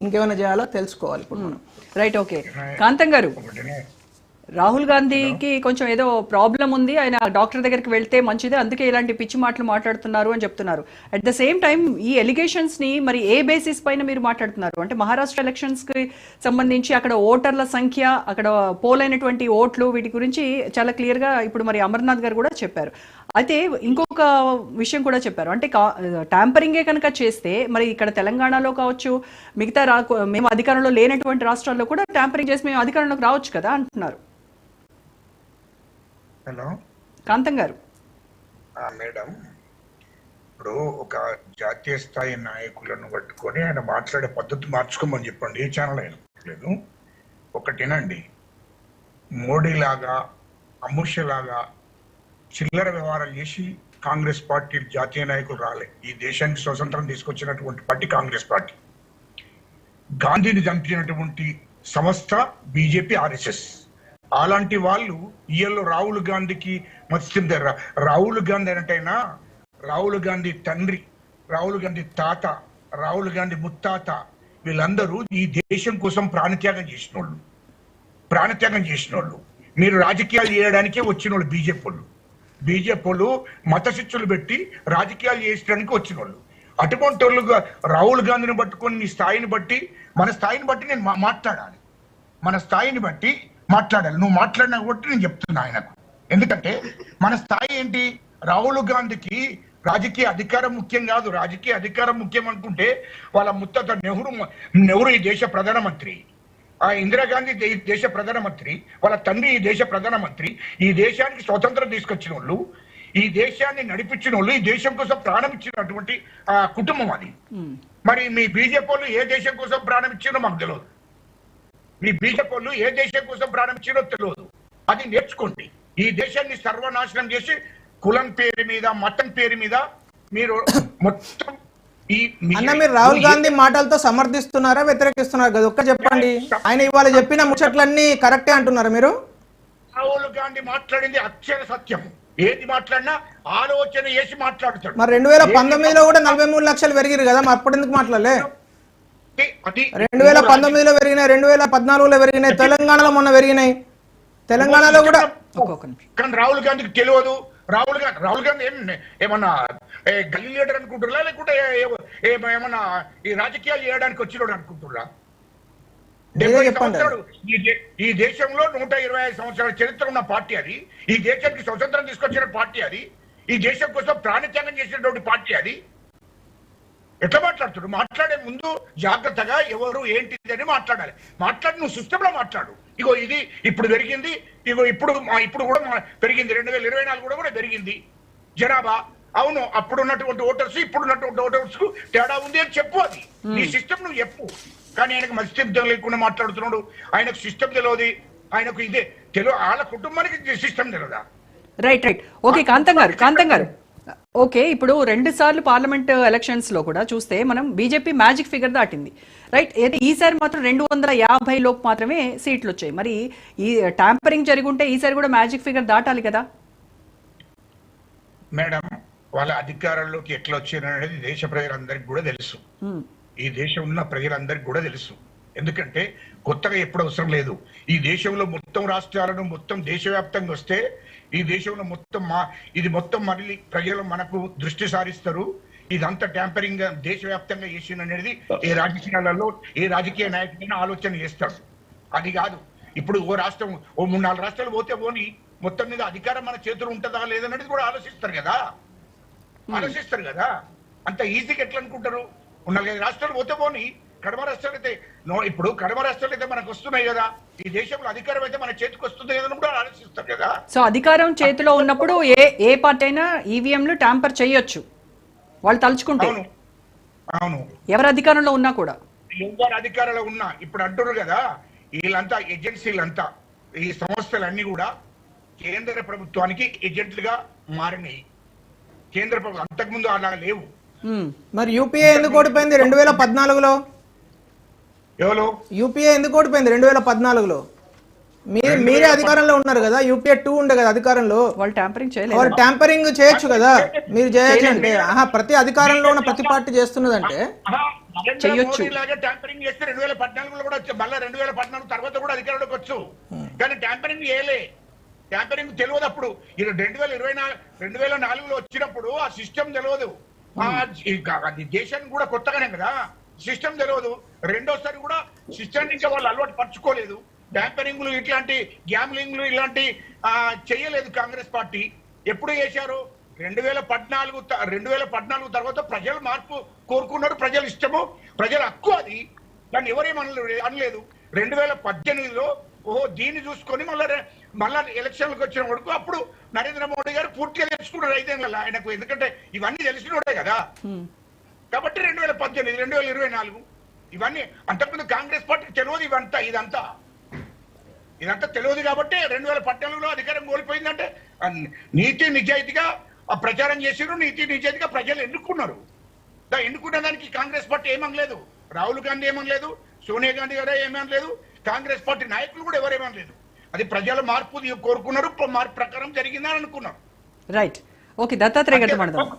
ఇంకేమైనా చేయాలో తెలుసుకోవాలి ఇప్పుడు మనం. Right, okay. కాంతం గారు, రాహుల్ గాంధీకి కొంచెం ఏదో ప్రాబ్లం ఉంది, ఆయన డాక్టర్ దగ్గరికి వెళ్తే మంచిది, అందుకే ఇలాంటి పిచ్చి మాటలు మాట్లాడుతున్నారు అని చెప్తున్నారు. అట్ ద సేమ్ టైం ఈ ఎలిగేషన్స్ ని మరి ఏ బేసిస్ పైన మీరు మాట్లాడుతున్నారు? అంటే మహారాష్ట్ర ఎలక్షన్స్ కి సంబంధించి అక్కడ ఓటర్ల సంఖ్య, అక్కడ పోలైనటువంటి ఓట్లు, వీటి గురించి చాలా క్లియర్ గా ఇప్పుడు మరి అమర్నాథ్ గారు కూడా చెప్పారు. అయితే ఇంకొక విషయం కూడా చెప్పారు, అంటే ట్యాంపరింగే కనుక చేస్తే మరి ఇక్కడ తెలంగాణలో కావచ్చు, మిగతా మేము అధికారంలో లేనటువంటి రాష్ట్రాల్లో కూడా ట్యాంపరింగ్ చేసి మేము అధికారంలోకి రావచ్చు కదా అంటున్నారు. హలో కాంతం గారు. మేడం, ఇప్పుడు ఒక జాతీయ స్థాయి నాయకులను పట్టుకొని ఆయన మాట్లాడే పద్ధతి మార్చుకోమని చెప్పండి. ఏ ఛానల్ అయినా లేదు. ఒకటేనండి, మోడీ లాగా అమిత్ షా లాగా చిల్లర వ్యవహారాలు చేసి కాంగ్రెస్ పార్టీ జాతీయ నాయకులు రాలే. ఈ దేశానికి స్వతంత్రం తీసుకొచ్చినటువంటి పార్టీ కాంగ్రెస్ పార్టీ. గాంధీని చంపినటువంటి సంస్థ బీజేపీ, ఆర్ఎస్ఎస్. అలాంటి వాళ్ళు ఇయల్లో రాహుల్ గాంధీకి మత్స్యం రాహుల్ గాంధీ అంటైనా రాహుల్ గాంధీ తండ్రి, రాహుల్ గాంధీ తాత, రాహుల్ గాంధీ ముత్తాత, వీళ్ళందరూ ఈ దేశం కోసం ప్రాణత్యాగం చేసిన వాళ్ళు. మీరు రాజకీయాలు చేయడానికే వచ్చిన వాళ్ళు బీజేపీ వాళ్ళు మత శిక్షలు పెట్టి రాజకీయాలు చేయడానికి వచ్చిన వాళ్ళు. అటువంటి వాళ్ళు రాహుల్ గాంధీని పట్టుకొని నీ స్థాయిని బట్టి, మన స్థాయిని బట్టి నేను మాట్లాడాలి. మన స్థాయిని బట్టి మాట్లాడాలి. నువ్వు మాట్లాడినా కాబట్టి నేను చెప్తున్నా ఆయనకు. ఎందుకంటే మన స్థాయి ఏంటి? రాహుల్ గాంధీకి రాజకీయ అధికారం ముఖ్యం కాదు. రాజకీయ అధికారం ముఖ్యం అనుకుంటే వాళ్ళ ముత్తత నెహ్రూ ఈ దేశ ప్రధానమంత్రి, ఇందిరాగాంధీ ఈ దేశ ప్రధానమంత్రి, వాళ్ళ తండ్రి ఈ దేశ ప్రధానమంత్రి. ఈ దేశానికి స్వతంత్రం తీసుకొచ్చిన వాళ్ళు, ఈ దేశాన్ని నడిపించిన వాళ్ళు, ఈ దేశం కోసం ప్రాణం ఇచ్చినటువంటి కుటుంబం అది. మరి మీ బీజేపీ వాళ్ళు ఏ దేశం కోసం ప్రాణం ఇచ్చిందో మాకు తెలియదు. మీ బీజేపీ వాళ్ళు ఏ దేశం కోసం ప్రారంభించారో తెలియదు. అది నేర్చుకోండి. ఈ దేశాన్ని సర్వనాశనం చేసి కులం పేరు మీద, మతం పేరు మీద మీరు మొత్తం మీరు రాహుల్ గాంధీ మాటలతో సమర్థిస్తున్నారా, వ్యతిరేకిస్తున్నారా కదా ఒక్క చెప్పండి. ఆయన ఇవాళ చెప్పిన ముచ్చట్లన్నీ కరెక్టే అంటున్నారా మీరు? రాహుల్ గాంధీ మాట్లాడింది అక్షర సత్యం. ఏది మాట్లాడినా ఆలోచన చేసి మాట్లాడుతాడు. మరి 2019లో కూడా 43 లక్షలు పెరిగారు కదా, మరి అప్పుడు ఎందుకు మాట్లాడలే? 2019లో పెరిగినాయి, 2014లో పెరిగినాయి, తెలంగాణలో మొన్న పెరిగినాయి. తెలంగాణలో కూడా. కానీ రాహుల్ గాంధీకి తెలియదు. రాహుల్ గాంధీ ఏమన్నా గల్లీ లీడర్ అనుకుంటున్నా, లేకుంటే ఏమన్నా ఈ రాజకీయాలు చేయడానికి వచ్చినాడు అనుకుంటున్నా? 70 సంవత్సరాలు ఈ దేశంలో 125 సంవత్సరాల చరిత్ర ఉన్న పార్టీ అది. ఈ దేశానికి స్వతంత్రం తీసుకొచ్చిన పార్టీ అది. ఈ దేశం కోసం ప్రాణత్యాగం చేసినటువంటి పార్టీ అది. ఎట్లా మాట్లాడుతుడు? మాట్లాడే ముందు జాగ్రత్తగా ఎవరు ఏంటిది అని మాట్లాడాలి. నువ్వు సిస్టంలో మాట్లాడు. ఇగో ఇది ఇప్పుడు పెరిగింది, ఇగో ఇప్పుడు కూడా పెరిగింది, 2024 కూడా పెరిగింది జనాభా. అవును, అప్పుడు ఉన్నటువంటి ఓటర్స్ ఇప్పుడు ఉన్నటువంటి ఓటర్స్ కు తేడా ఉంది అని చెప్పు. అది నీ సిస్టమ్ నువ్వు చెప్పు. కానీ ఆయనకు సిస్టమ్ లేకుండా మాట్లాడుతున్నాడు. ఆయనకు సిస్టమ్ తెలియదు. ఆయనకు ఇదే తెలియదు. వాళ్ళ కుటుంబానికి సిస్టమ్ తెలియదా? రైట్. ఓకే కాంతం గారు, ఓకే. ఇప్పుడు 2 సార్లు పార్లమెంట్ ఎలక్షన్స్ లో కూడా చూస్తే మనం బీజేపీ మ్యాజిక్ ఫిగర్ దాటింది, రైట్? అయితే ఈసారి మాత్రం 250 లోపు మాత్రమే సీట్లు వచ్చాయి. మరి ఈ ట్యాంపరింగ్ జరుగుంటే ఈసారి కూడా మ్యాజిక్ ఫిగర్ దాటాలి కదా మేడం? వాళ్ళ అధికారంలోకి ఎట్లా వచ్చారనేది దేశ ప్రజలందరికీ కూడా తెలుసు. ఈ దేశం ఉన్న ప్రజలందరికీ కూడా తెలుసు. ఎందుకంటే కొత్తగా ఎప్పుడు అవసరం లేదు. ఈ దేశంలో మొత్తం రాష్ట్రాలను మొత్తం దేశవ్యాప్తంగా వస్తే ఈ దేశంలో మొత్తం మళ్ళీ ప్రజలు మనకు దృష్టి సారిస్తారు. ఇదంతా ట్యాంపరింగ్ దేశవ్యాప్తంగా చేసిన అనేది ఏ రాజకీయాలలో ఏ రాజకీయ నాయకుడైనా ఆలోచన చేస్తాడు. అది కాదు. ఇప్పుడు ఓ 3-4 రాష్ట్రాలు పోతే పోని మొత్తం మీద అధికారం మన చేతులు ఉంటుందా లేదనేది కూడా ఆలోచిస్తారు కదా. అంత ఈజీగా ఎట్లా అనుకుంటారు? 4-5 రాష్ట్రాలు పోతే పోని కడమ రాష్ట్రాలు అయితే ఇప్పుడు కడమ రాష్ట్రాలు అయితే మనకు వస్తున్నాయి కదా. ఈ దేశంలో అధికారం అయితే మన చేతికి వస్తుంది కదా కూడా ఆలోచిస్తారు కదా. సో అధికారం చేతిలో ఉన్నప్పుడు ఏ పార్టీ అయినా ఈవీఎంలు ట్యాంపర్ చేయొచ్చు వాళ్ళు తలుచుకుంటే. అవును, ఎవరు అధికారంలో ఉన్నా కూడా. ఎవరు అధికారంలో ఉన్నా ఇప్పుడు అంటారు కదా, వీళ్ళంతా ఏజెన్సీలంతా, ఈ సంస్థలన్నీ కూడా కేంద్ర ప్రభుత్వానికి ఏజెంట్లుగా మారినాయి. కేంద్ర ప్రభుత్వం అంతకుముందు అలా లేవు. మరి యూపీఏ ఎందుకు ఓడిపోయింది 2014లో? ఎవరు? యూపీఏ ఎందుకు ఓడిపోయింది 2014లో? మీరే అధికారంలో ఉన్నారు కదా, యూపీఏ 2 ఉండే కదా అధికారంలో, వాళ్ళు ట్యాంపరింగ్ చేయలేదు. వాళ్ళు ట్యాంపరింగ్ చేయొచ్చు కదా, మీరు చేయొచ్చు అంటే ప్రతి అధికారంలో ఉన్న ప్రతి పార్టీ చేస్తున్నదంటే చెయ్యొచ్చు. లాగా ట్యాంపరింగ్ చేస్తే 2014 కూడా వచ్చి మళ్ళీ 2014 తర్వాత కూడా అధికారంలోకి వచ్చు, కానీ ట్యాంపరింగ్ చేయలే. ట్యాంపరింగ్ తెలియదు అప్పుడు. 2024లో వచ్చినప్పుడు ఆ సిస్టమ్ తెలియదు, అది దేశానికి కూడా కొత్తగానే కదా, సిస్టమ్ తెలియదు. రెండోసారి కూడా సిస్టమ్ ఇంకా వాళ్ళు అలవాటు పరచుకోలేదు. ట్యాంపరింగ్లు ఇట్లాంటి గ్యామ్లింగ్లు ఇలాంటి చేయలేదు కాంగ్రెస్ పార్టీ. ఎప్పుడు చేశారు? 2014 తర్వాత ప్రజలు మార్పు కోరుకున్నారు, ప్రజల ఇష్టము, ప్రజల హక్కు అది, దాన్ని ఎవరేం అనలేదు. 2018లో దీన్ని చూసుకొని మళ్ళా ఎలక్షన్లకు వచ్చిన వరకు అప్పుడు నరేంద్ర మోడీ గారు పూర్తిగా తెలుసుకున్నారు 5 ఏళ్ళ ఆయనకు, ఎందుకంటే ఇవన్నీ తెలిసినోడే కదా. కాబట్టి 2018, 2024 ఇవన్నీ అంతకుముందు కాంగ్రెస్ పార్టీకి తెలియదు, ఇదంతా తెలియదు. కాబట్టి 2014లో అధికారం కోల్పోయిందంటే నీతి నిజాయితీగా ప్రచారం చేసిరు, నీతి నిజాయితీగా ప్రజలు ఎన్నుకున్నారు. ఎన్నుకున్న దానికి కాంగ్రెస్ పార్టీ ఏమనలేదు, రాహుల్ గాంధీ ఏమనలేదు, సోనియా గాంధీ గారు ఏమనలేదు, కాంగ్రెస్ పార్టీ నాయకులు కూడా ఎవరేమనలేదు. అది ప్రజల మార్పు కోరుకున్నారు, మార్పు ప్రకారం జరిగిందని అనుకున్నారు. రైట్, ఓకే, దత్తాత్రేయ గారితో మాట్లాడదాం.